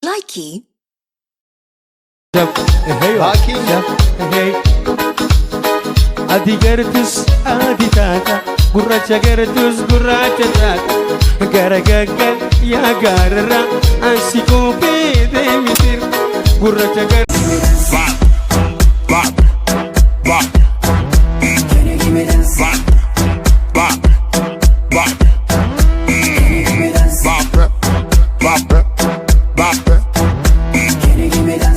Likey. Hey, adi gertus adi tata, gurracha gertus gurracha tata, garagaga ya garra, ansi kope de mitir, gurracha gar. Bop, bop, can you give me that? Bop, bop, can you give me that? Bop, bop, can you give me that?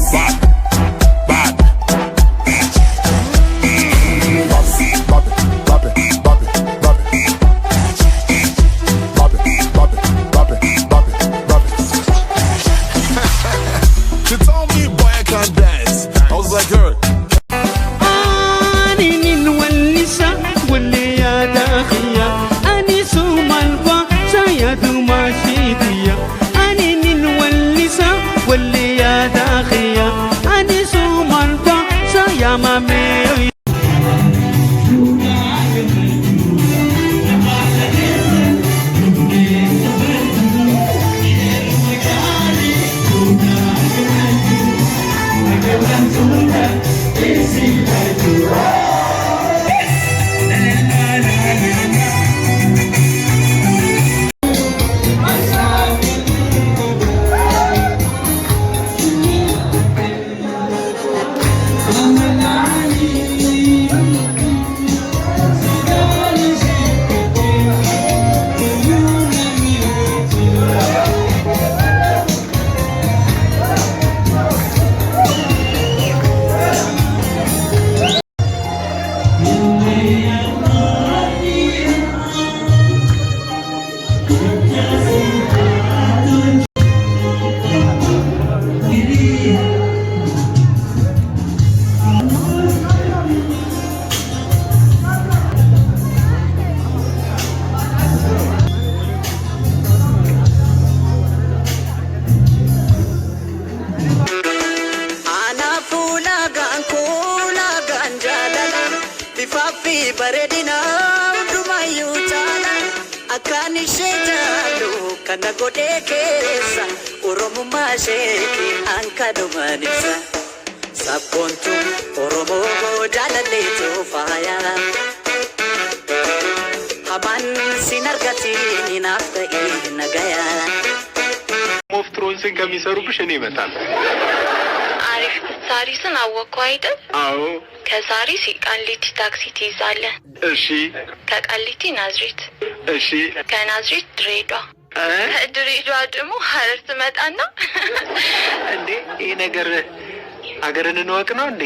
Kana godhe keessa Oromummaa isheetti hankadumanisa sabboontu Oromoo jaalalleetu faaya hamaan sin argatiin naaf ta'e nagaya ሞፍትሮንስን ከሚሰሩብሽ እኔ እመጣለሁ። አሪፍ ሳሪስን አወቀው አይደል? አዎ። ከሳሪስ ቃሊቲ ታክሲ ትይዛለህ። እሺ። ከቃሊቲ ናዝሬት። እሺ። ከናዝሬት ድሬዳዋ። ድሬዳዋ ደግሞ ሐረር ትመጣና እንዴ ይሄ ነገር አገርን እንወቅ ነው እንዴ?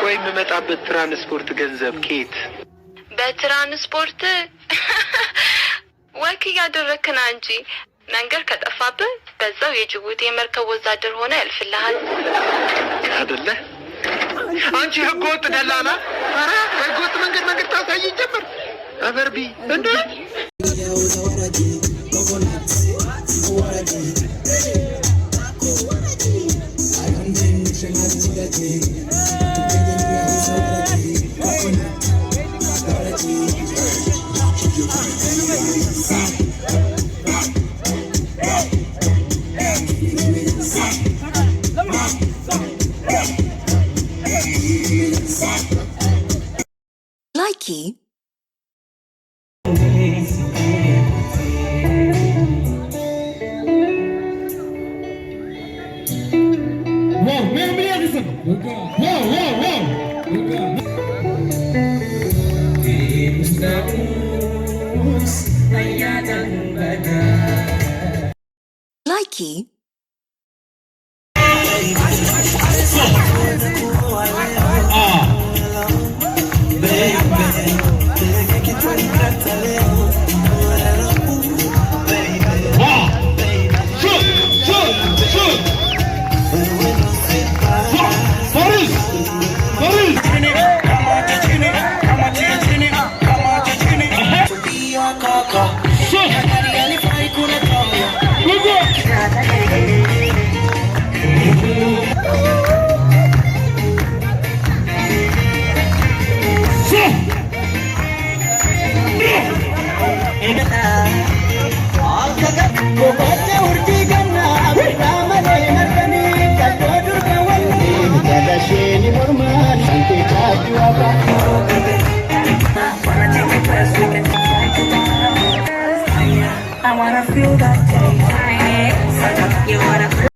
ወይ የምመጣበት ትራንስፖርት ገንዘብ ኬት? በትራንስፖርት ወክ ያደረክና እንጂ መንገር ከጠፋብህ በዛው የጅቡቲ የመርከብ ወዛደር ሆነ ያልፍልሃል አይደለ? አንቺ ህገወጥ ደላላ! ኧረ ህገወጥ መንገድ ታሳይ ጀመር አበርቢ እንዴ! Likey. Likey. Nigga